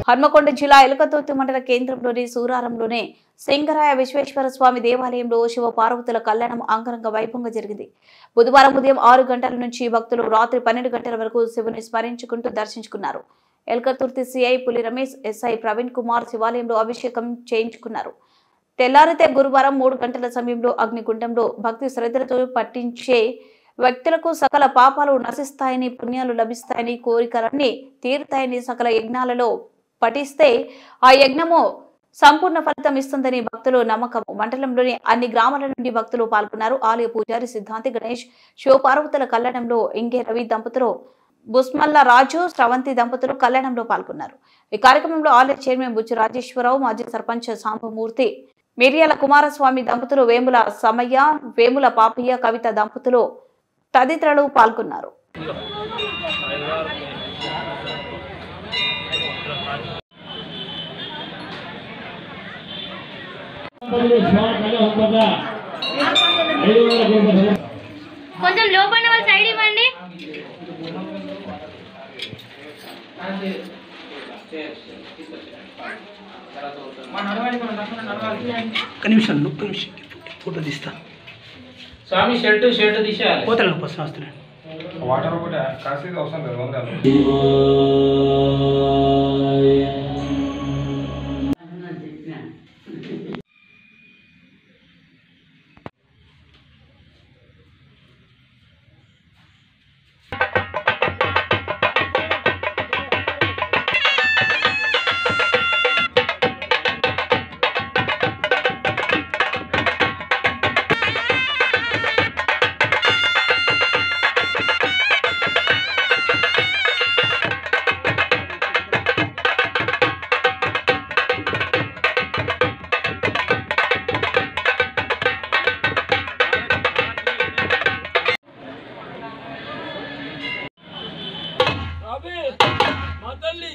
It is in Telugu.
హన్మకొండ జిల్లా ఎలుకతుర్తి మండల కేంద్రంలోని సూరారంలోని సింగరాయ విశ్వేశ్వర స్వామి దేవాలయంలో శివ పార్వతుల కళ్యాణం అంగరంగ వైభవంగా జరిగింది. బుధవారం ఉదయం 6 గంటల నుంచి భక్తులు రాత్రి 12 గంటల వరకు శివుని స్మరించుకుంటూ దర్శించుకున్నారు. ఎలుకతుర్తి సిఐ పులి రమేష్, ఎస్ఐ ప్రవీణ్ కుమార్ శివాలయంలో అభిషేకం చేయించుకున్నారు. తెల్లారితే గురువారం 3 గంటల సమయంలో అగ్నిగుండంలో భక్తి శ్రద్ధలతో పట్టించే వ్యక్తులకు సకల పాపాలు నశిస్తాయని, పుణ్యాలు లభిస్తాయని, కోరికలన్నీ తీరుతాయని, సకల యజ్ఞాలలో పఠిస్తే ఆ యజ్ఞము సంపూర్ణ ఫలితం ఇస్తుందని భక్తులు నమ్మకం. మండలంలోని అన్ని గ్రామాల నుండి భక్తులు పాల్గొన్నారు. ఆలయ పూజారి సిద్ధాంతి గణేష్ శివపార్వతుల కళ్యాణంలో ఇంగే రవి దంపతులు, బుస్మల్ల రాజు, శ్రవంతి దంపతులు కళ్యాణంలో పాల్గొన్నారు. ఈ కార్యక్రమంలో ఆలయ చైర్మన్ బుచ్చు రాజేశ్వరరావు, మాజీ సర్పంచ్ సాంబమూర్తి, మిర్యాల కుమారస్వామి దంపతులు, వేముల సమయ్య, వేముల పాపయ్య, కవిత దంపతులు తదితరులు పాల్గొన్నారు. కొంచెం లోపల వాళ్ళ సైడ్ ఇవ్వండి. ఒక్క నిమిషం ఫోటో తీస్తా. స్వామి షర్ట్ తీసేయాలి. పోతాను ఫస్ట్ వస్తున్నాను. వాటర్ ఒకటి కాసేది అవసరం లేదు. మా తల్లి